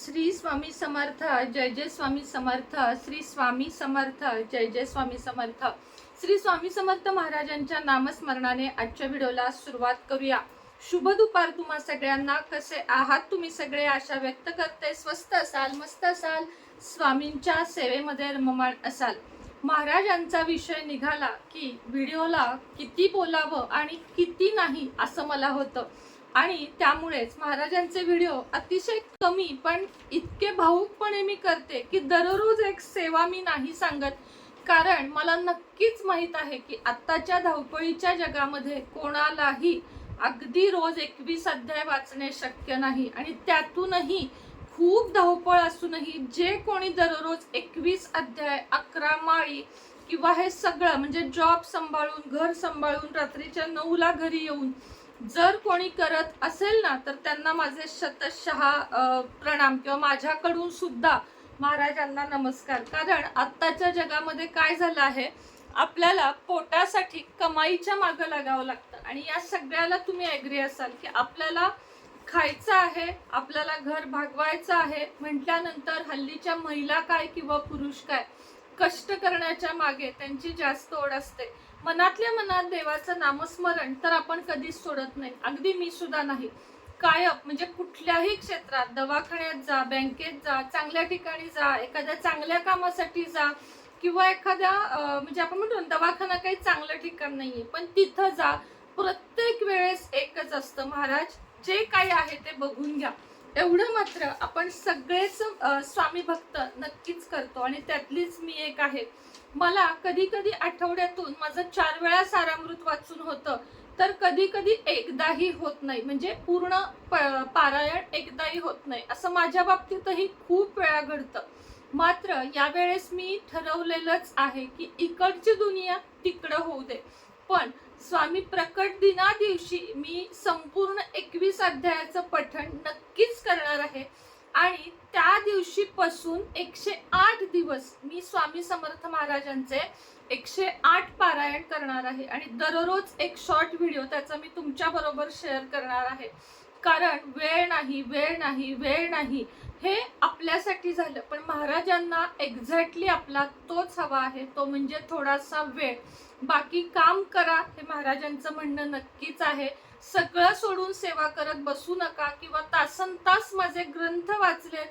श्री स्वामी समर्थ, जय जय स्वामी समर्थ, श्री स्वामी समर्थ, जय जय स्वामी समर्थ. श्री स्वामी समर्थ महाराजांच्या नामस्मरणाने आजच्या व्हिडिओला सुरुवात करूया. शुभ दुपार तुम्हा सगळ्यांना. कसे आहात तुम्ही सगळे? आशा व्यक्त करते स्वस्त असाल, मस्त असाल, स्वामींच्या सेवेमध्ये रममाण असाल. महाराजांचा विषय निघाला की व्हिडिओला किती बोलावं आणि किती नाही असं मला होतं, आणि त्यामुळेच महाराजांचे व्हिडिओ अतिशय कमी पण इतके भावुकपणे मी करते की दररोज एक सेवा मी नाही सांगत. कारण मला नक्कीच माहित आहे की आत्ताच्या धावपळीच्या जगामध्ये कोणालाही अगदी रोज 21 अध्याय वाचणे शक्य नाही, आणि त्यातूनही खूप धावपळ असूनही जे कोणी दररोज 21 अध्याय, 11 माळी किंवा हे सगळं म्हणजे जॉब सांभाळून, घर सांभाळून, रात्रीच्या 9ला घरी येऊन जर कोणी करत असेल ना, तर त्यांना माझे शतशः प्रणाम, किंवा माझ्याकडून सुद्धा महाराजांना नमस्कार. कारण आत्ताच्या जगामध्ये काय झालं आहे, आपल्याला पोटासाठी कमाईच्या मागं लागावं लागतं, आणि या सगळ्याला तुम्ही ॲग्री असाल की आपल्याला खायचं आहे, आपल्याला घर भागवायचं आहे म्हटल्यानंतर हल्लीच्या महिला काय किंवा पुरुष काय, कष्ट करण्याच्या मागे त्यांची जास्त ओढ असते. मनातल्या मनात देवाचं नामस्मरण तर आपण कधीच सोडत नाही, अगदी मी सुद्धा नाही. कायम म्हणजे कुठल्याही क्षेत्रात, दवाखान्यात जा, बँकेत जा, चांगल्या ठिकाणी जा, एखाद्या चांगल्या कामासाठी जा, किंवा एखाद्या म्हणजे आपण म्हणतो ना, दवाखाना काही चांगलं ठिकाण नाहीये पण तिथं जा, प्रत्येक वेळेस एकच असतं, महाराज जे काही आहे ते बघून घ्या. एवढं मात्र आपण सगळेच स्वामी भक्त नक्कीच करतो, आणि त्यातलीच मी एक आहे. मला कधी कधी आठवड्यातून माझं 4 वेळा सारामृत वाचून होतं, तर कधी कधी एकदाही होत नाही, म्हणजे पूर्ण पारायण एकदाही होत नाही. असं माझ्या बाबतीतही खूप वेळा घडतं. मात्र यावेळेस मी ठरवलेलंच आहे की इकडची दुनिया तिकडं होऊ दे, पण स्वामी प्रकट दिना दिवशी मी संपूर्ण 21 अध्यायाचं पठण नक्कीच करणार आहे, आणि त्या दिवशीपासून 108 दिवस मी स्वामी समर्थ महाराजांचे 108 पारायण करणार आहे, आणि दररोज एक शॉर्ट व्हिडिओ त्याचा मी तुमच्या बरोबर शेअर करणार आहे. कारण वेळ नाही, वेळ नाही, वेळ नाही हे आपल्यासाठी झालं, पण महाराजांना एक्झॅक्टली आपला तोच हवा आहे, तो म्हणजे थोडासा वेळ. बाकी काम करा हे महाराजांचं म्हणणं नक्कीच आहे. सगळं सोडून सेवा करत बसू नका, किंवा तासनतास माझे ग्रंथ वाचले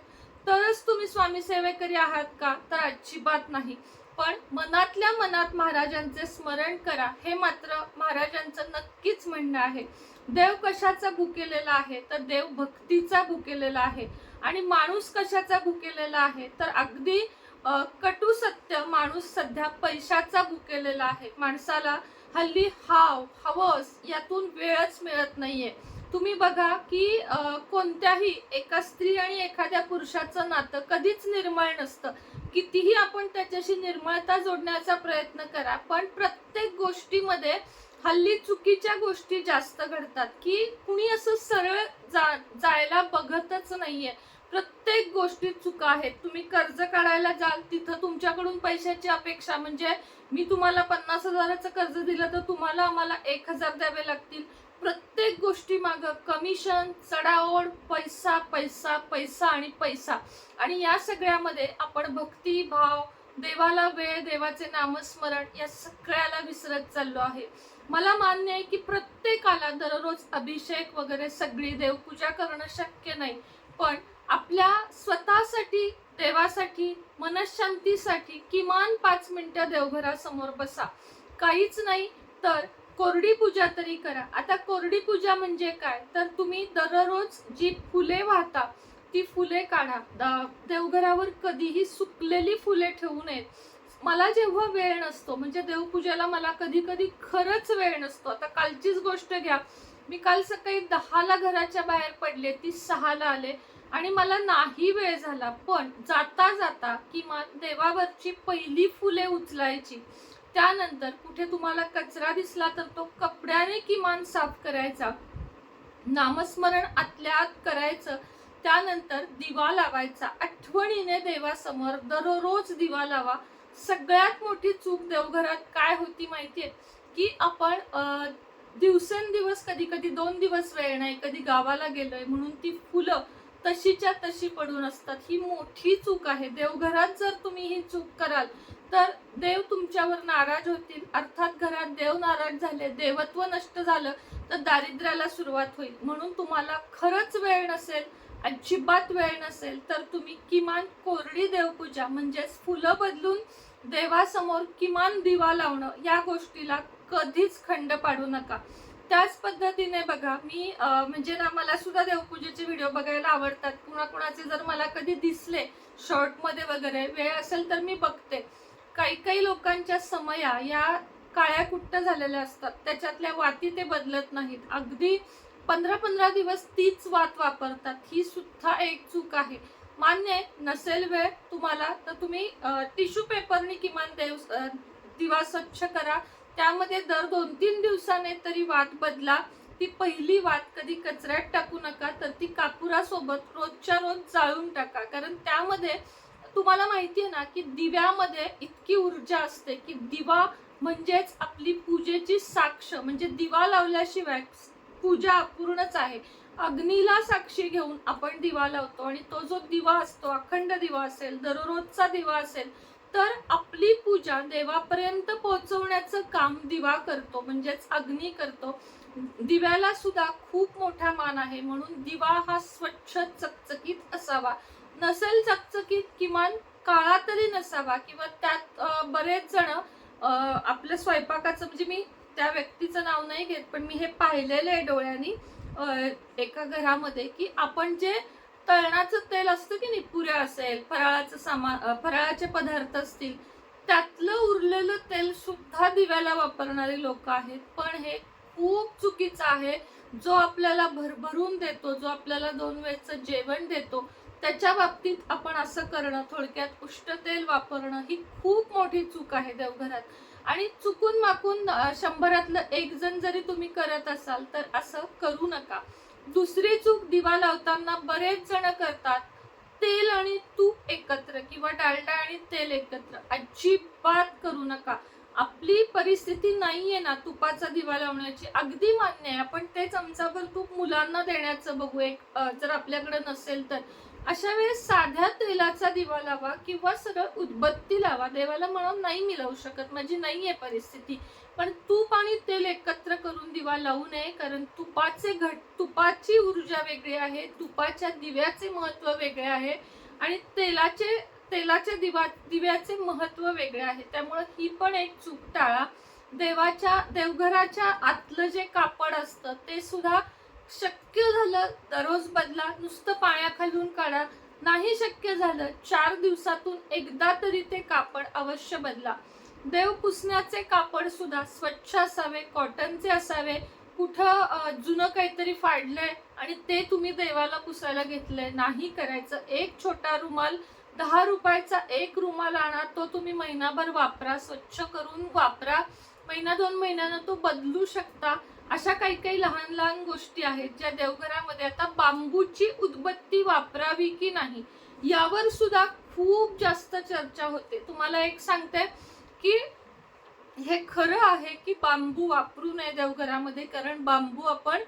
तरच तुम्ही स्वामी सेवेकरी आहात का, तर अजिबात नाही. पण मनातल्या मनात महाराजांचे स्मरण करा हे मात्र महाराजांचं नक्कीच म्हणणं आहे. देव कशाचा भुकेलेला आहे, तर देव भक्तीचा भुकेलेला आहे. आणि माणूस कशाचा भुकेलेला आहे, तर अगदी कटू सत्य, माणूस सध्या पैशाचा भुकेलेला आहे. माणसाला हल्ली हवस यातून वेळच मिळत नाहीये. तुम्ही बघा की कोणत्याही एका स्त्री आणि एखाद्या पुरुषाचं नातं कधीच निर्मळ नसतं. कितीही आपण त्याच्याशी निर्मळता जोडण्याचा प्रयत्न करा, पण प्रत्येक गोष्टीमध्ये हल्ली चुकीच्या गोष्टी जास्त घडतात, की कुणी असं सरळ जायला बघतच नाहीये. प्रत्येक गोष्टीत चुका आहेत. तुम्ही कर्ज काढायला जाल, तिथं तुमच्याकडून पैशाची अपेक्षा, म्हणजे मी तुम्हाला 50,000चं कर्ज दिलं तर तुम्हाला आम्हाला 1,000 द्यावे लागतील. प्रत्येक गोष्टी मागं कमिशन, चढाओढ, पैसा पैसा पैसा आणि पैसा. आणि या सगळ्यामध्ये आपण भक्ती भाव, देवाला वेळ, देवाचे नामस्मरण या सगळ्याला विसरत चाललो आहे. मला मान्य आहे की प्रत्येकाला दररोज अभिषेक वगैरे सगळी देवपूजा करणं शक्य नाही, पण आपल्या स्वतःसाठी, देवासाठी, मनशांतीसाठी किमान 5 मिनिटं देवघरासमोर बसा. काहीच नाही तर कोरडी पूजा तरी करा. आता कोरडी पूजा म्हणजे काय, तर तुम्ही दररोज जी फुले वाहता ती फुले काढा. देवघरावर कधीही सुकलेली फुले ठेवू नयेत. मला जेव्हा वेळ नसतो, म्हणजे देवपूजेला मला कधी कधी खरंच वेळ नसतो. आता कालचीच गोष्ट घ्या, मी काल सकाळी 10ला घराच्या बाहेर पडले, ती 6ला आले, आणि मला नाही वेळ झाला. पण जाता जाता किमान देवावरची पहिली फुले उचलायची, त्यानंतर कुठे तुम्हाला कचरा दिसला तर तो कपड्याने किमान साफ करायचा, नामस्मरण आतल्या आत करायचं, त्यानंतर दिवा लावायचा. आठवणीने देवासमोर दररोज दिवा लावा. सगळ्यात मोठी चूक देवघरात काय होती माहितीये, की आपण दिवसेंदिवस, कधी कधी 2 दिवस वेळ नाही, कधी गावाला गेलोय म्हणून ती फुलं तशीच्या तशी पडून असतात. ही मोठी चूक आहे. देवघरात जर तुम्ही ही चूक कराल तर देव तुमच्यावर नाराज होतील. अर्थात घरात देव नाराज झाले, देवत्व नष्ट झालं तर दारिद्र्याला सुरुवात होईल. म्हणून तुम्हाला खरंच वेळ नसेल, अजिबात वेळ नसेल तर तुम्ही किमान कोरडी देवपूजा म्हणजेच फुलं बदलून देवासमोर किमान दिवा लावणं या गोष्टीला कधीच खंड पाडू नका. त्याच पद्धतीने बघा, मी म्हणजे ना, मला सुद्धा देवपूजेचे व्हिडिओ बघायला आवडतात. कुणाकुणाचे जर मला कधी दिसले शॉर्टमध्ये वगैरे, वेळ असेल तर मी बघते. काही काही लोकांच्या समया या काळ्या कुट्ट झालेल्या असतात, त्याच्यातल्या वाती ते बदलत नाहीत. अगदी 15-15 दिवस तीच वात वापरतात. ही सुद्धा एक चूक आहे. मान्य नसेल वेळ तुम्हाला तर तुम्ही टिश्यू पेपरनी किमान दिवा स्वच्छ करा. त्यामध्ये दर 2-3 दिवसाने तरी वात बदला. ती पहिली वात कधी कचऱ्यात टाकू नका, तर ती कापुरासोबत रोजच्या रोज जाळून टाका. कारण त्यामध्ये तुम्हाला माहिती आहे ना की दिव्यामध्ये इतकी ऊर्जा असते की दिवा म्हणजेच आपली पूजेची साक्ष. म्हणजे दिवा लावल्याशिवाय पूजा अपूर्णच आहे. अग्नीला साक्षी घेऊन आपण दिवा लावतो आणि तो जो दिवा असतो, अखंड दिवा असेल, दररोजचा दिवा असेल, तर आपली पूजा देवापर्यंत पोहोचवण्याचं काम दिवा करतो, म्हणजेच अग्नी करतो. दिव्याला सुद्धा खूप मोठा मान आहे. म्हणून दिवा हा स्वच्छ चकचकीत असावा. नसेल चकचकीत किमान काळा तरी नसावा. किंवा त्यात बरेच जण आपल्या स्वयंपाकाचं, म्हणजे मी त्या व्यक्तीचं नाव नाही घेत, पण मी हे पाहिलेलं आहे डोळ्यांनी एका घरामध्ये, की आपण जे तळणाचं तेल असतं की नाही, पुऱ्या असेल, फराळाचं सामान, फराळाचे पदार्थ असतील, त्यातलं उरलेलं तेल सुद्धा दिव्याला वापरणारे लोक आहेत. पण हे खूप चुकीचं आहे. जो आपल्याला भरभरून देतो, जो आपल्याला 2 वेळचं जेवण देतो, त्याच्या बाबतीत आपण असं करणं, थोडक्यात उष्ट तेल वापरणं, ही खूप मोठी चूक आहे देवघरात. आणि चुकून माकून 100 1 जण जरी तुम्ही करत असाल तर असं करू नका. दुसरी चूक दिवा लावताना बरेच जण करतात, तेल आणि तूप एकत्र किंवा डालडा आणि तेल एकत्र. अजिबात करू नका. आपली परिस्थिती नाहीये ना तुपाचा दिवा लावण्याची, अगदी मान्य आहे. आपण ते चमचाभर तूप मुलांना देण्याचं बघू, एक जर आपल्याकडे नसेल तर. अशा वेळेस साध्या तेलाचा दिवा लावा किंवा सरळ उदबत्ती लावा. देवाला म्हणून नाही मी लावू शकत, माझी नाहीये परिस्थिती, पण तूप आणि तेल एकत्र करून दिवा लावू नये. कारण तुपाची ऊर्जा वेगळी आहे, तुपाच्या दिव्याचे महत्व वेगळे आहे आणि तेलाच्या दिव्याचे महत्व वेगळे आहे. त्यामुळे ही पण एक चूक टाळा. देवघराच्या आतलं जे कापड असतं ते सुद्धा शक्य झालं दररोज बदला. नुसतं पाण्याखालून काढा. नाही शक्य झालं 4 दिवसातून एकदा तरी ते कापड अवश्य बदला. देव पुसण्याचे कापड सुद्धा स्वच्छ असावे, कॉटनचे असावे. कुठं जुनं काहीतरी फाडलंय आणि ते तुम्ही देवाला पुसायला घेतलंय, नाही करायचं. एक छोटा रुमाल, 10 रुपयाचा एक रुमाल आणा, तो तुम्ही महिनाभर वापरा, स्वच्छ करून वापरा. 1-2 महिन्यानं तो बदलू शकता. अशा काही काही लहान लहान गोष्टी आहेत ज्या देवघरामध्ये. आता बांबूची उदबत्ती वापरावी की नाही यावर सुद्धा खूप जास्त चर्चा होते. तुम्हाला एक सांगते की हे खरं आहे की बांबू वापरू नये देवघरामध्ये, कारण बांबू आपण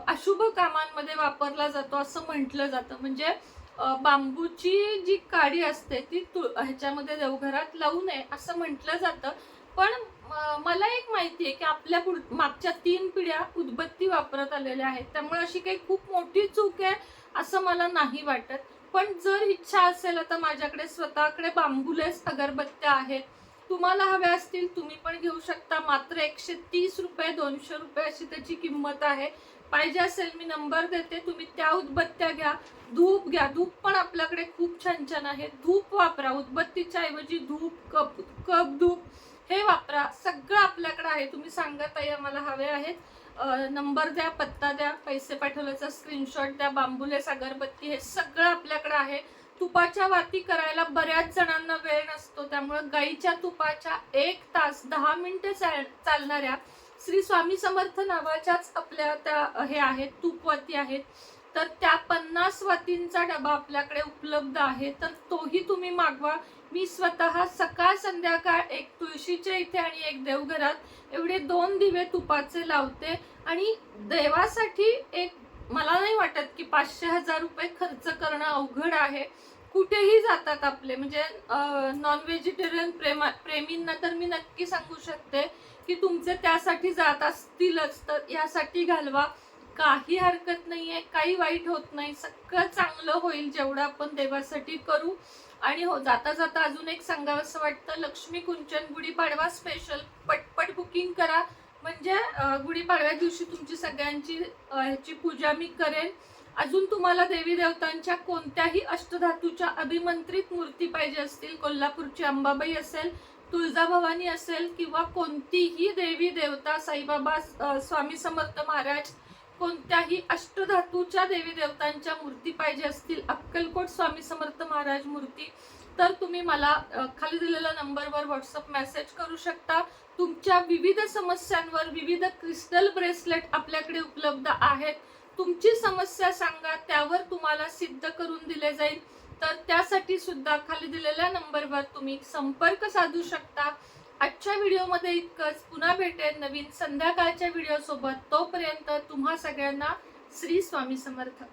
अशुभ कामांमध्ये वापरला जातो असं म्हटलं जातं. म्हणजे बांबूची जी काडी असते ती ह्याच्यामध्ये देवघरात लावू नये असं म्हटलं जातं. पण मला एक माहिती आहे की आपल्या मागच्या 3 पिढ्या उदबत्ती वापरत आलेल्या आहेत, त्यामुळे अशी काही खूप मोठी चूक आहे असं मला नाही वाटत. पण जर इच्छा असेल, आता माझ्याकडे स्वतःकडे बांबूलेस अगरबत्त्या आहेत, तुम्हाला हव्या असतील तुम्ही पण घेऊ शकता. मात्र 130 रुपये 200 रुपये अशी त्याची किंमत आहे. पाहिजे असेल मी नंबर देते, तुम्ही त्या उदबत्त्या घ्या. धूप घ्या, धूप पण आपल्याकडे खूप छान छान आहे. धूप वापरा, उदबत्तीच्या ऐवजी धूप, कप धूप हे वापरा. सगळं आपल्याकडे आहे. तुम्ही सांगा ताई आम्हाला हवे आहेत, नंबर द्या, पत्ता द्या, पैसे पाठवल्याचा स्क्रीनशॉट द्या. बांबूलेस अगरबत्ती हे सगळं आपल्याकडे आहे. तुपाच्या वाती करायला बऱ्याच जणांना वेळ नसतो, त्यामुळे गाईच्या तुपाच्या 1 तास 10 मिनिटे चालणाऱ्या श्री स्वामी समर्थ नावाच्याच आपल्या त्या हे आहेत, तुपवाती आहेत. तर त्या 50 वातींचा डबा आपल्याकडे उपलब्ध आहे, तर तोही तुम्ही मागवा. मी स्वतः सकाळ संध्याकाळ एक तुळशीच्या इथे आणि एक देवघरात एवढे 2 दिवे तुपाचे लावते. आणि देवासाठी एक मला नाही वाटत की 500,000 रुपये खर्च करणं अवघड आहे. कुठेही जातात आपले, म्हणजे नॉन व्हेजिटेरियन प्रेमींना तर मी नक्की सांगू शकते की तुमचे त्यासाठी जात असतीलच, तर यासाठी घालवा. काही हरकत नाहीये, काही वाईट होत नाही, सगळं चांगलं होईल जेवढं आपण देवासाठी करू. आणि हो, जाता जाता अजून एक सांगावंसं वाटतं, लक्ष्मी कुंचन गुढीपाडवा स्पेशल पटपट बुकिंग करा. म्हणजे गुढीपाडव्या दिवशी तुमची सगळ्यांची ह्याची पूजा मी करेन. अजून तुम्हाला देवी देवतांच्या कोणत्याही अष्टधातूच्या अभिमंत्रित मूर्ती पाहिजे असतील, कोल्हापूरची अंबाबाई असेल, तुळजाभवानी असेल, किंवा कोणतीही देवी देवता, साईबाबा, स्वामी समर्थ महाराज, कोणत्याही अष्टधातूच्या देवी देवतांच्या मूर्ती पाहिजे असतील, अक्कलकोट स्वामी समर्थ महाराज मूर्ती, तर तुम्ही मला खाली दिलेल्या नंबरवर व्हॉट्सअप मेसेज करू शकता. तुमच्या विविध समस्यांवर विविध क्रिस्टल ब्रेसलेट आपल्याकडे उपलब्ध आहेत. तुमची समस्या सांगा, त्यावर तुम्हाला सिद्ध करून दिले जाईल. तर त्यासाठी सुद्धा खाली दिलेल्या नंबरवर तुम्ही संपर्क साधू शकता. आजच्या व्हिडिओमध्ये इतकंच. पुन्हा भेटेन नवीन संध्याकाळच्या व्हिडिओ सोबत. तोपर्यंत तुम्हा सगळ्यांना श्री स्वामी समर्थ.